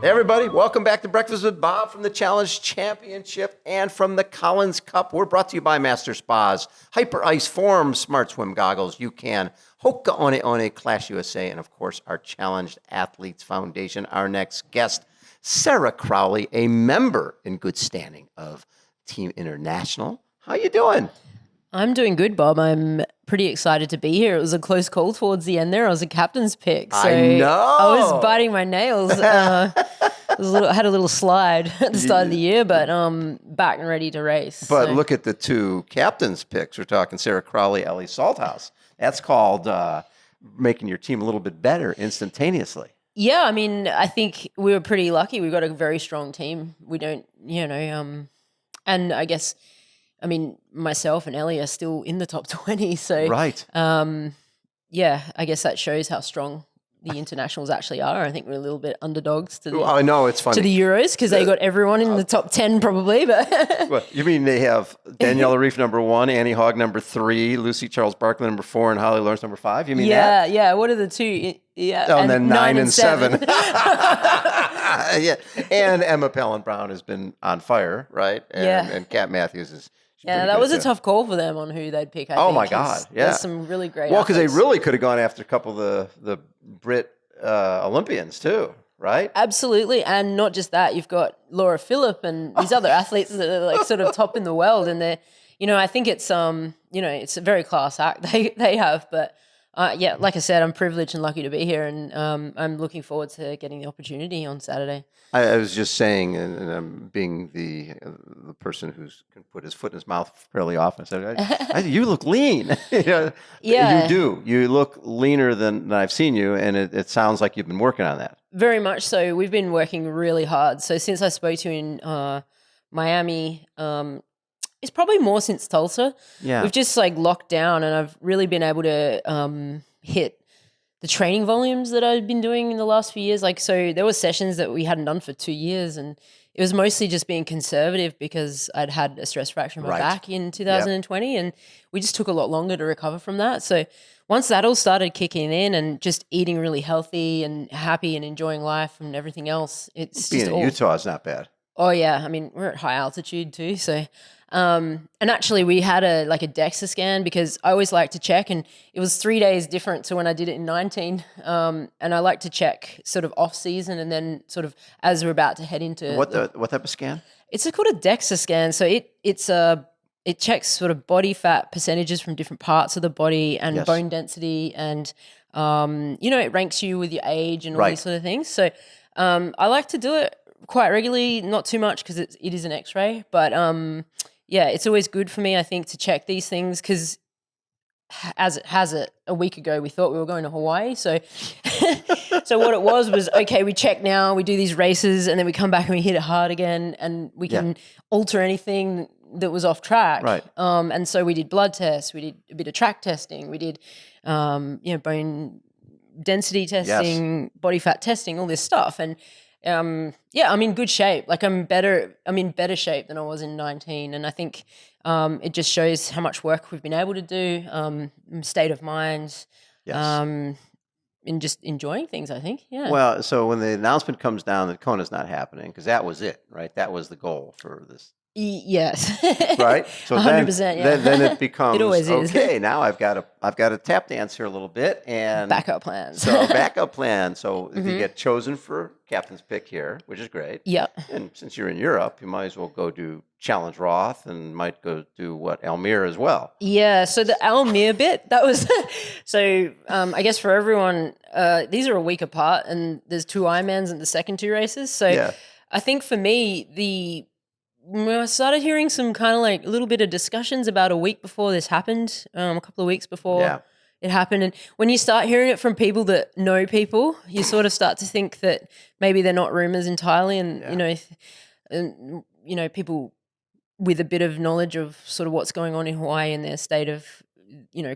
Hey everybody, welcome back to Breakfast with Bob from the Challenge Championship and from the Collins Cup. We're brought to you by Master Spas, Hyperice, Form, Smart Swim Goggles, UCAN, HOKA, One, Clash USA, and of course our Challenged Athletes Foundation. Our next guest, Sarah Crowley, a member in good standing of Team International. How you doing? I'm doing good, Bob. I'm pretty excited to be here. It was a close call towards the end there. I was a captain's pick. So I know. I was biting my nails. I had a little slide at the start of the year, but back and ready to race. But look at the two captain's picks. We're talking Sarah Crowley, Ellie Salthouse. That's called making your team a little bit better instantaneously. Yeah, I mean, I think we were pretty lucky. We've got a very strong team. We don't, and I guess, I mean, myself and Ellie are still in the top 20. So, right. Yeah, I guess that shows how strong the internationals actually are. I think we're a little bit underdogs to the, I know, it's funny. To the Euros because they got everyone in the top 10 probably. But what, you mean they have Daniela Reef number 1, Annie Hogg number 3, Lucy Charles Barkley number 4, and Holly Lawrence number 5? You mean that? Yeah. What are the two? Yeah. Oh, and then 9 and 7. Yeah. And Emma Pallant-Brown has been on fire, right? And Kat Matthews is. Yeah, that was a tough call for them on who they'd pick. I think, my God, yeah. There's some really great because they athletes. really could have gone after a couple of the Brit Olympians too, right? Absolutely, and not just that. You've got Laura Phillip and these other athletes that are like sort of top in the world, and they're, I think it's it's a very class act they have. But yeah, like I said, I'm privileged and lucky to be here, and I'm looking forward to getting the opportunity on Saturday. I was just saying, and I'm being the person who can put his foot in his mouth fairly often. I said, you look lean. Yeah, you do. You look leaner than I've seen you, and it sounds like you've been working on that. Very much so. We've been working really hard. So since I spoke to you in Miami, it's probably more since Tulsa. Yeah, we've just like locked down, and I've really been able to hit the training volumes that I've been doing in the last few years. Like, so there were sessions that we hadn't done for 2 years, and it was mostly just being conservative because I'd had a stress fracture in my back in 2020, and we just took a lot longer to recover from that. So once that all started kicking in and just eating really healthy and happy and enjoying life and everything else, it's being just in Utah is not bad. Oh yeah, I mean, we're at high altitude too, so and actually we had a DEXA scan because I always like to check, and it was 3 days different to when I did it in 19. And I like to check sort of off season and then sort of as we're about to head into what type of scan? It's called a DEXA scan. So it checks sort of body fat percentages from different parts of the body and bone density, and it ranks you with your age and all these sort of things. So I like to do it quite regularly, not too much because it is an X-ray, but yeah, it's always good for me, I think, to check these things because as it has it, a week ago we thought we were going to Hawaii. So so what it was okay, we check now, we do these races, and then we come back and we hit it hard again, and we can alter anything that was off track. Right. And so we did blood tests, we did a bit of track testing, we did bone density testing, body fat testing, all this stuff. And I'm in good shape. Like I'm in better shape than I was in 19. And I think it just shows how much work we've been able to do, state of mind, and just enjoying things, I think. Yeah. Well, so when the announcement comes down that Kona's not happening, because that was it, right? That was the goal for this. Yes. Right. So 100%. Then it becomes it always is. Okay. Now I've got to tap dance here a little bit and backup plans. So backup plan. So if you get chosen for captain's pick here, which is great. Yep. And since you're in Europe, you might as well go do Challenge Roth and might go do Almere as well. Yeah. So the Almere bit, that was so. I guess for everyone, these are a week apart, and there's 2 Ironmans in the second 2 races. So I think for me, when I started hearing some kind of like a little bit of discussions about a week before this happened, a couple of weeks before it happened. And when you start hearing it from people that know people, you sort of start to think that maybe they're not rumors entirely. And, people with a bit of knowledge of sort of what's going on in Hawaii and their state of,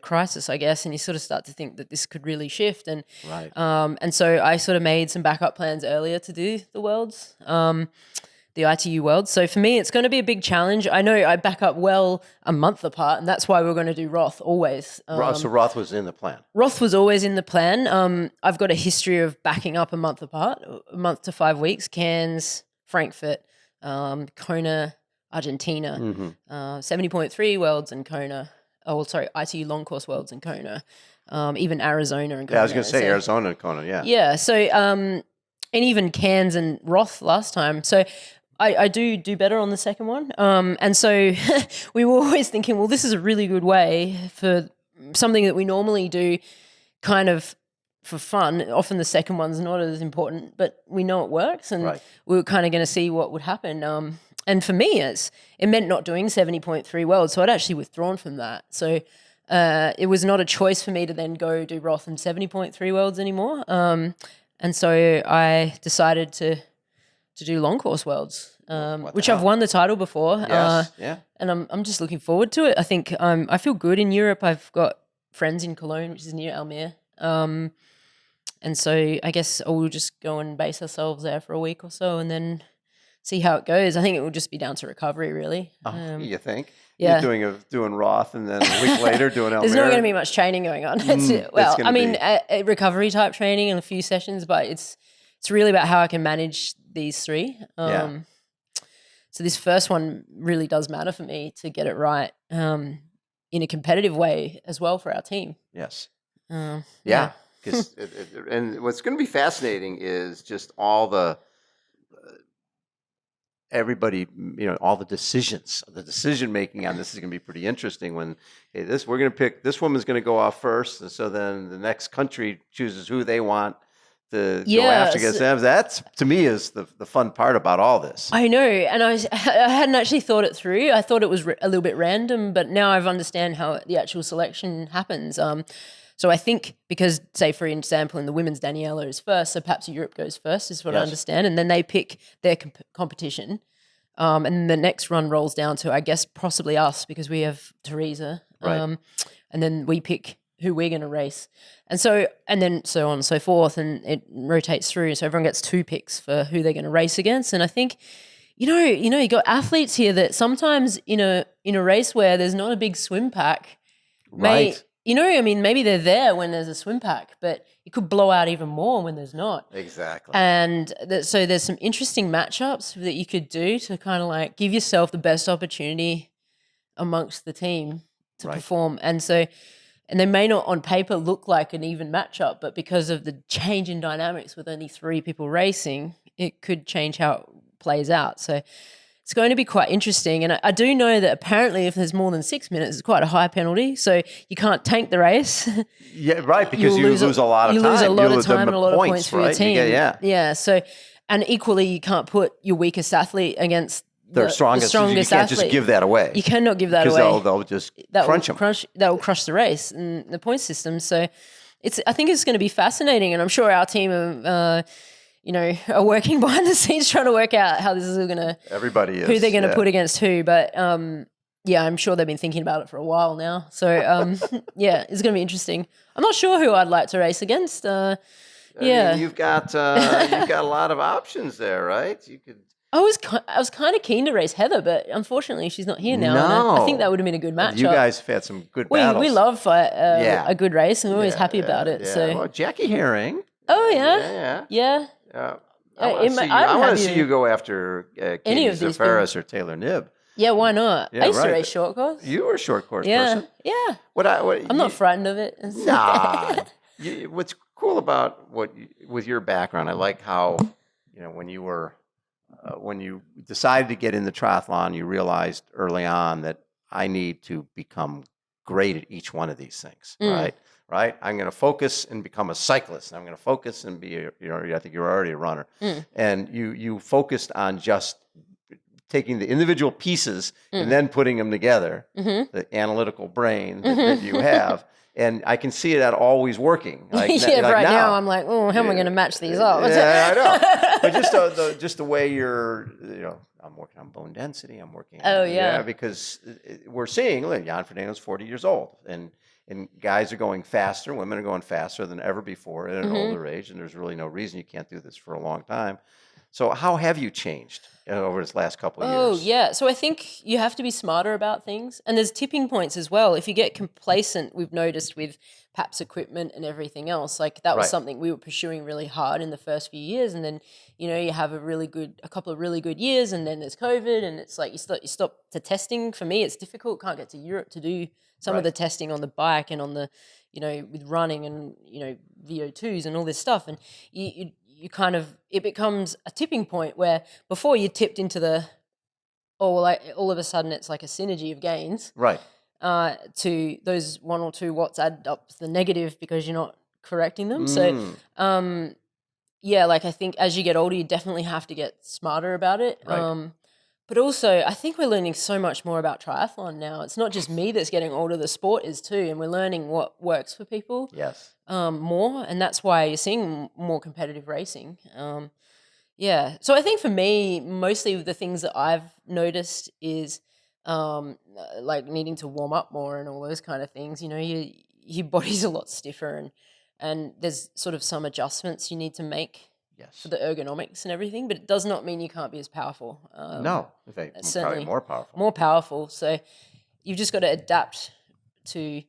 crisis, I guess. And you sort of start to think that this could really shift. And, and so I sort of made some backup plans earlier to do the Worlds. the ITU Worlds. So for me, it's going to be a big challenge. I know I back up well a month apart, and that's why we're going to do Roth always. So Roth was in the plan. Roth was always in the plan. I've got a history of backing up a month apart, a month to 5 weeks. Cairns, Frankfurt, Kona, Argentina, 70.3 Worlds in Kona. Oh, sorry, ITU Long Course Worlds in Kona. Even Arizona and Kona. Yeah, I was going to say Arizona and Kona, yeah. Yeah, so, and even Cairns and Roth last time. So I do better on the second one. And so we were always thinking, well, this is a really good way for something that we normally do kind of for fun. Often the second one's not as important, but we know it works, and we were kind of going to see what would happen. And for me, it meant not doing 70.3 Worlds, so I'd actually withdrawn from that. So it was not a choice for me to then go do Roth and 70.3 Worlds anymore. And so I decided to do Long Course Worlds, which I've won the title before. Yes, and I'm just looking forward to it. I think I feel good in Europe. I've got friends in Cologne, which is near Almere. And so I guess we'll just go and base ourselves there for a week or so and then see how it goes. I think it will just be down to recovery, really. You think? Yeah. You're doing Roth and then a week later doing Almere. There's not going to be much training going on. A recovery type training and a few sessions, but it's really about how I can manage these three. So this first one really does matter for me to get it right in a competitive way as well for our team. Yes. Yeah. Because and what's going to be fascinating is just all the everybody, all the decision making on this is going to be pretty interesting. When we're going to pick this woman's going to go off first, and so then the next country chooses who they want to go after against them. That to me is the fun part about all this. I know, and I hadn't actually thought it through. I thought it was a little bit random, but now I've understand how the actual selection happens. So I think because, say, for example, in the women's, Daniela is first, so perhaps Europe goes first is what I understand, and then they pick their competition, and the next run rolls down to, I guess, possibly us because we have Teresa, and then we pick who we're going to race, and then so on and so forth, and it rotates through, so everyone gets 2 picks for who they're going to race against, and I think, you got athletes here that sometimes in a race where there's not a big swim pack, maybe they're there when there's a swim pack, but it could blow out even more when there's not. Exactly. And so there's some interesting matchups that you could do to kind of like give yourself the best opportunity amongst the team to perform. And they may not on paper look like an even matchup, but because of the change in dynamics with only 3 people racing, it could change how it plays out. So it's going to be quite interesting. And I do know that apparently if there's more than 6 minutes, it's quite a high penalty. So you can't tank the race. Yeah, right, because you lose a lot of time. You lose a lot of time and a lot of points for your team. Yeah. So, and equally, you can't put your weakest athlete against the strongest you can't athlete. just give that away. You cannot give that away. Because they'll just crunch them. That will crush the race and the point system. So I think it's going to be fascinating. And I'm sure our team are working behind the scenes trying to work out how this is going to... Everybody is. Who they're going to put against who. But, I'm sure they've been thinking about it for a while now. So, it's going to be interesting. I'm not sure who I'd like to race against. I mean, you've got a lot of options there, right? You could... I was kind of keen to race Heather, but unfortunately she's not here now. No. And I think that would have been a good matchup. You guys have had some good battles. We love a good race, and we're always happy about it. Yeah. So, well, Jackie Herring. Oh yeah. Yeah. I want to see you go after Katie Zafaris or Taylor Nibb. Yeah, why not? Yeah, I used to race short course. You were a short course person. Yeah. I'm not frightened of it. Nah. What's cool about with your background, I like how, when you were, when you decided to get in the triathlon, you realized early on that I need to become great at each one of these things, right? I'm going to focus and become a cyclist. I'm going to focus and be, I think you're already a runner. And you focused on just taking the individual pieces and then putting them together, the analytical brain that you have. And I can see that always working. Now I'm like, how am I going to match these up? Yeah, I know. But just the way you're, I'm working on bone density. I'm working. Because we're seeing, Jan Fernando's 40 years old, and guys are going faster. Women are going faster than ever before at an older age, and there's really no reason you can't do this for a long time. So how have you changed over this last couple of Oh, years? yeah. So I think you have to be smarter about things. And there's tipping points as well. If you get complacent, we've noticed with PAPS equipment and everything else, like that was Right. something we were pursuing really hard in the first few years. And then, you have a couple of really good years, and then there's COVID, and it's like you stop to testing. For me, it's difficult. Can't get to Europe to do some of Right. the testing on the bike and on the, with running and, VO2s and all this stuff. And you kind of, it becomes a tipping point where before you tipped into the, like all of a sudden it's like a synergy of gains. Right. To those 1 or 2 watts add up to the negative because you're not correcting them. So, yeah, like I think as you get older, you definitely have to get smarter about it. Right. But also, I think we're learning so much more about triathlon now. It's not just me that's getting older; the sport is too, and we're learning what works for people. Yes. More, and that's why you're seeing more competitive racing. Yeah. So I think for me, mostly the things that I've noticed is like needing to warm up more and all those kind of things. Your body's a lot stiffer, and there's sort of some adjustments you need to make Yes. for the ergonomics and everything. But it does not mean you can't be as powerful. No. In fact, probably certainly more powerful. more powerful. So you've just got to adapt to,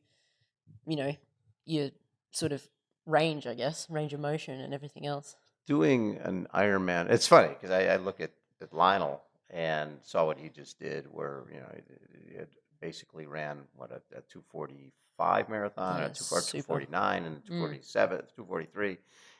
your sort of range, I guess, range of motion and everything else. Doing an Ironman, it's funny because I look at Lionel and saw what he just did, where he had basically ran a 245 marathon, Yeah, a 249, and a 247, 243,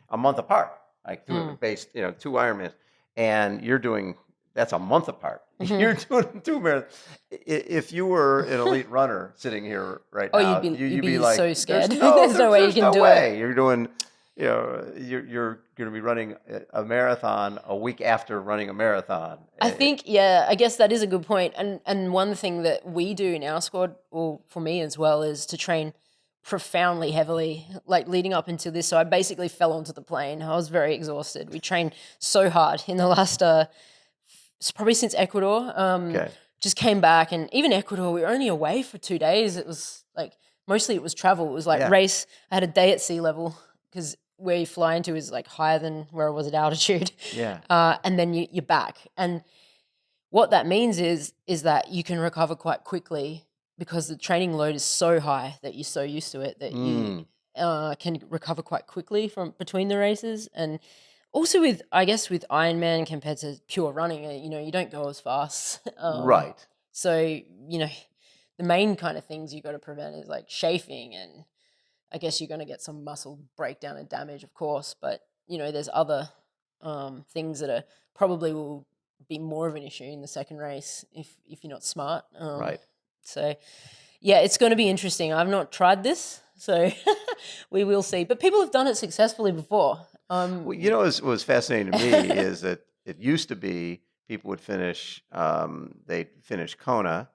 a month apart, like through based 2 Ironmans, and you're doing that's a month apart. You're doing 2 marathons. If you were an elite runner sitting here right now, you'd be like, so scared. There's no way you can do it. You're doing. You're going to be running a marathon a week after running a marathon. I think, I guess that is a good point. And one thing that we do in our squad, or for me as well, is to train profoundly heavily, like leading up into this. So I basically fell onto the plane. I was very exhausted. We trained so hard in the last, probably since Ecuador. Just came back, and even Ecuador, we were only away for 2 days. It was like, mostly it was travel. It was like race. I had a day at sea level because where you fly into is like higher than where I was at altitude. Yeah. And then you're back. And what that means is that you can recover quite quickly because the training load is so high that you're so used to it that you can recover quite quickly from between the races. And also with Ironman compared to pure running, you don't go as fast. Right. So, the main kind of things you got to prevent is like chafing, and I guess you're going to get some muscle breakdown and damage, of course, but there's other things that are probably will be more of an issue in the second race if you're not smart. Right. So, yeah, it's going to be interesting. I've not tried this, so we will see. But people have done it successfully before. Well, what was fascinating to me is that it used to be people would finish, they'd finish Kona,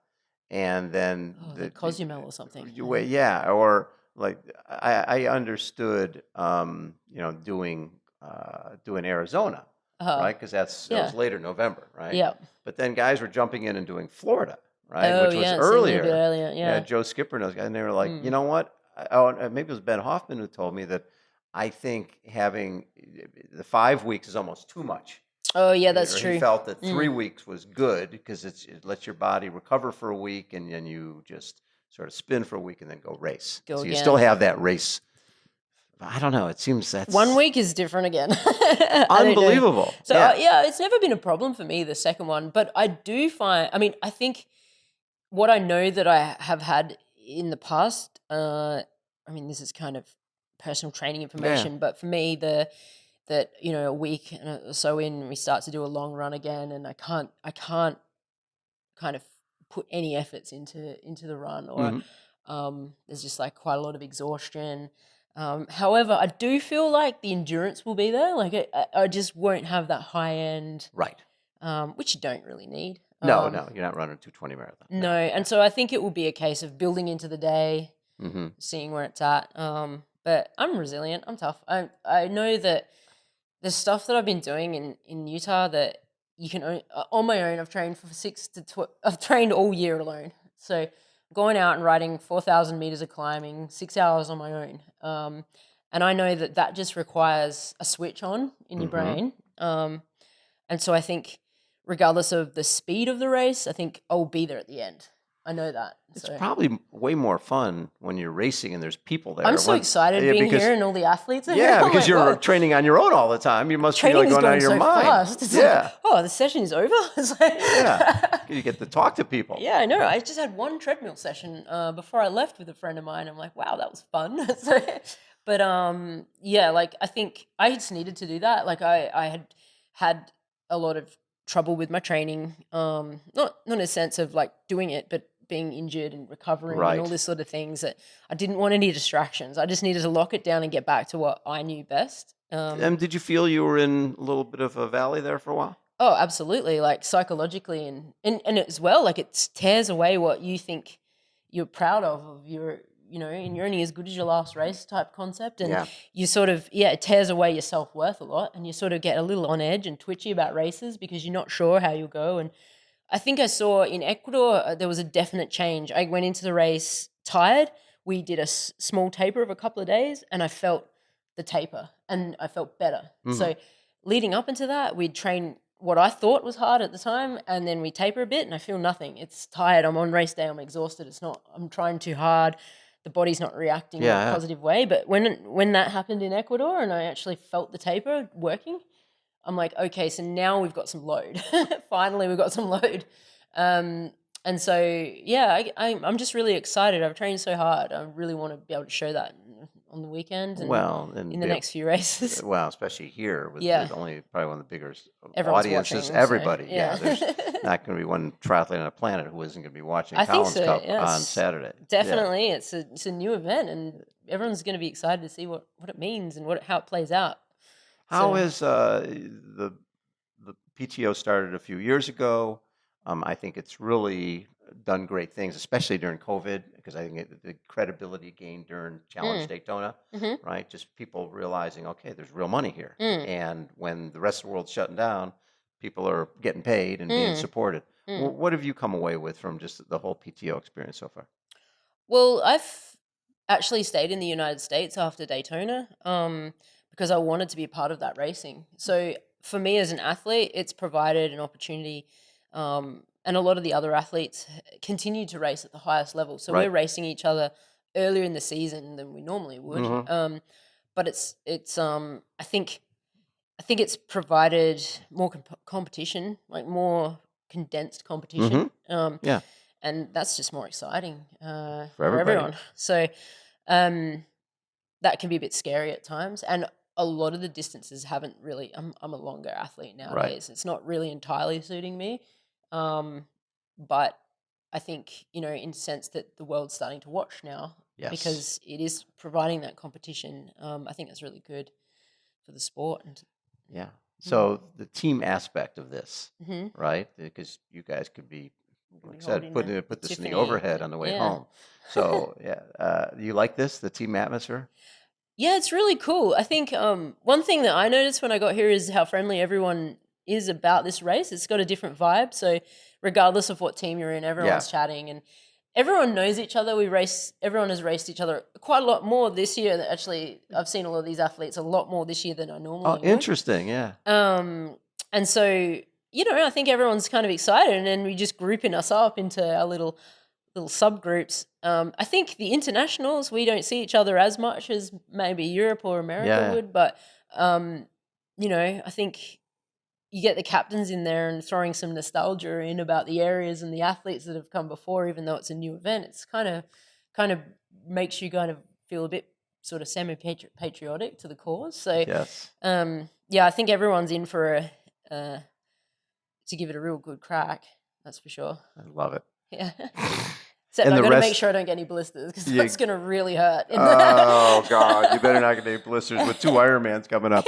and then Cozumel or something. Yeah, or like I understood, doing Arizona, right? Because that was later November, right? Yeah. But then guys were jumping in and doing Florida, right? Oh, Which was yeah, earlier. a bit earlier, yeah. Joe Skipper and those guys, and they were like, you know what? And maybe it was Ben Hoffman who told me that I think having the 5 weeks is almost too much. Oh, yeah, that's true. He felt that 3 weeks was good because it lets your body recover for a week, and then you just sort of spin for a week and then go race. Go so again. You still have that race. I don't know. It seems that's 1 week is different again. unbelievable. So it's never been a problem for me, the second one. But I do find, I think what I know that I have had in the past, this is kind of personal training information, but for me, a week or so in, we start to do a long run again, and I can't kind of put any efforts into the run, or there's just like quite a lot of exhaustion. However, I do feel like the endurance will be there. Like I just won't have that high end, right? Which you don't really need. No, you're not running a 220 marathon. No, and so I think it will be a case of building into the day, seeing where it's at. But I'm resilient. I'm tough. I know that the stuff that I've been doing in Utah that you can on my own. I've trained for I've trained all year alone. So going out and riding 4,000 meters of climbing, 6 hours on my own. And I know that just requires a switch on in your brain. And so I think regardless of the speed of the race, I think I'll be there at the end. I know that. It's probably way more fun when you're racing and there's people there. I'm so excited being here and all the athletes are here. Yeah, because you're training on your own all the time. You must be like going out of your mind. Fast. It's like, oh, the session is over. It's like, you get to talk to people. Yeah, I know. I just had one treadmill session before I left with a friend of mine. I'm like, wow, that was fun. But like I think I just needed to do that. Like I had a lot of trouble with my training, not in a sense of like doing it, but being injured and recovering and all this sort of things that I didn't want any distractions. I just needed to lock it down and get back to what I knew best. And did you feel you were in a little bit of a valley there for a while? Oh, absolutely. Like psychologically and as well, like it tears away what you think you're proud of your, and you're only as good as your last race type concept. And you sort of, it tears away your self-worth a lot, and you sort of get a little on edge and twitchy about races because you're not sure how you'll go. And I think I saw in Ecuador, there was a definite change. I went into the race tired. We did a small taper of a couple of days, and I felt the taper and I felt better. So leading up into that, we'd train what I thought was hard at the time, and then we taper a bit and I feel nothing. It's tired. I'm on race day. I'm exhausted. I'm trying too hard. The body's not reacting in a positive way. But when that happened in Ecuador and I actually felt the taper working, I'm like, okay, so now we've got some load. Finally, we've got some load. And so, I'm just really excited. I've trained so hard. I really want to be able to show that on the weekend and in the next few races. Well, especially here with only probably one of the bigger audiences. Watching, everybody, there's not going to be one triathlete on the planet who isn't going to be watching Collins Cup on Saturday. Definitely, it's a new event, and everyone's going to be excited to see what it means and how it plays out. How is the PTO started a few years ago? I think it's really done great things, especially during COVID, because I think the credibility gained during Challenge Daytona, right? Just people realizing, okay, there's real money here. And when the rest of the world's shutting down, people are getting paid and being supported. What have you come away with from just the whole PTO experience so far? Well, I've actually stayed in the United States after Daytona because I wanted to be a part of that racing. So for me as an athlete, it's provided an opportunity, and a lot of the other athletes continue to race at the highest level. So we're racing each other earlier in the season than we normally would. But it's I think it's provided more competition, like more condensed competition. And that's just more exciting for everyone. So that can be a bit scary at times. And a lot of the distances haven't really, I'm a longer athlete nowadays. It's not really entirely suiting me. But I think, in the sense that the world's starting to watch now because it is providing that competition. I think that's really good for the sport. And so the team aspect of this, right? Because you guys could be, like I said, put this in the overhead on the way home. So you like this, the team atmosphere? Yeah, it's really cool. I think one thing that I noticed when I got here is how friendly everyone is about this race. It's got a different vibe. So regardless of what team you're in, everyone's chatting and everyone knows each other. Everyone has raced each other quite a lot more this year. Actually, I've seen a lot of these athletes a lot more this year than I normally would. Interesting, yeah. And so, I think everyone's kind of excited, and then we just grouping us up into our little subgroups. I think the internationals, we don't see each other as much as maybe Europe or America would, but I think you get the captains in there and throwing some nostalgia in about the areas and the athletes that have come before, even though it's a new event. It's kind of makes you kind of feel a bit sort of semi-patriotic to the cause. So I think everyone's in for to give it a real good crack. That's for sure. I love it. Yeah. Except I've got to make sure I don't get any blisters because that's going to really hurt. Oh, God. You better not get any blisters with 2 Ironmans coming up.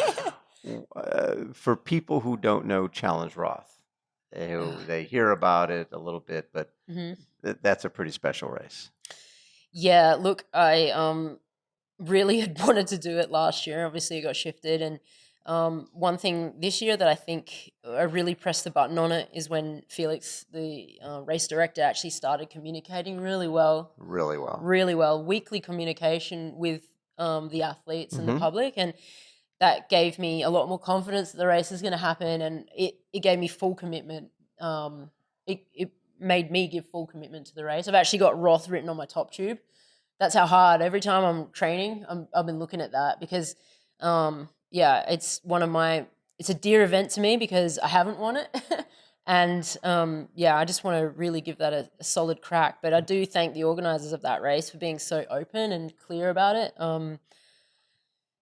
For people who don't know Challenge Roth, they hear about it a little bit, but that's a pretty special race. Yeah, look, I really had wanted to do it last year. Obviously, it got shifted. And one thing this year that I think I really pressed the button on it is when Felix, the race director, actually started communicating really well. Weekly communication with the athletes and the public. And that gave me a lot more confidence that the race is going to happen, and it gave me full commitment. It made me give full commitment to the race. I've actually got Roth written on my top tube. That's how hard. Every time I'm training, I've been looking at that because, it's it's a dear event to me because I haven't won it. And, I just want to really give that a solid crack. But I do thank the organisers of that race for being so open and clear about it.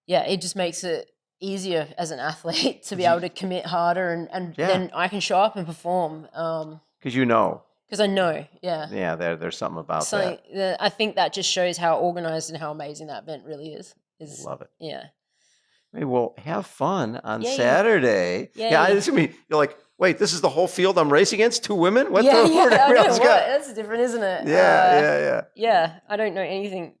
It just makes it easier as an athlete to be able to commit harder and then I can show up and perform. Because you know. Because I know, yeah. Yeah, there's something about that. I think that just shows how organised and how amazing that event really is. Love it. Yeah. Hey, well, have fun on Saturday. Yay. Yeah, it's gonna be. You're like, wait, this is the whole field I'm racing against? 2 women? What I know, else got? That's different, isn't it? Yeah, I don't know anything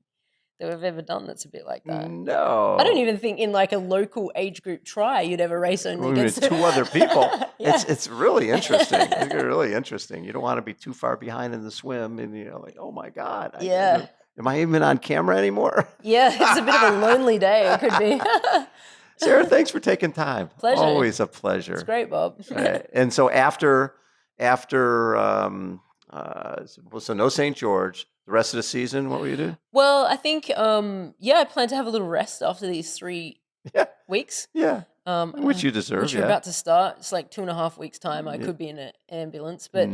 that we've ever done that's a bit like that. No. I don't even think in like a local age group try you'd ever race only against 2 other people. It's really interesting. It's really interesting. You don't want to be too far behind in the swim and you're like, oh my God. Am I even on camera anymore? Yeah, it's a bit of a lonely day. It could be. Sarah, thanks for taking time. Pleasure. Always a pleasure. It's great, Bob. Right. And so after so no St. George, the rest of the season, what will you do? Well, I think, I plan to have a little rest after these 3 weeks. Yeah. Which you deserve. Which we're about to start. It's like 2.5 weeks' time. I could be in an ambulance, but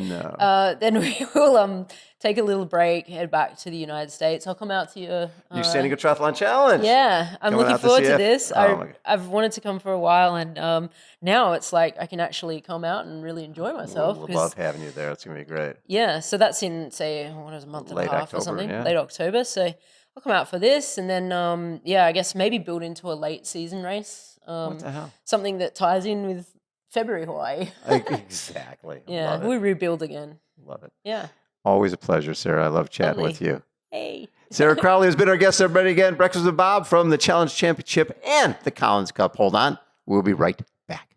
then we will take a little break, head back to the United States. I'll come out to you. You're standing a triathlon challenge. Yeah, I'm looking forward to this. I've wanted to come for a while, and now it's like I can actually come out and really enjoy myself. We'll love having you there. It's gonna be great. Yeah, so that's in a month and a half October, or something, yeah. late October. So I'll come out for this, and then I guess maybe build into a late season race. What the hell? Something that ties in with February Hawaii. Exactly. Yeah, we rebuild again. Love it. Yeah. Always a pleasure, Sarah. I love chatting with you. Hey. Sarah Crowley has been our guest. Everybody again, Breakfast with Bob from the Challenge Championship and the Collins Cup. Hold on. We'll be right back.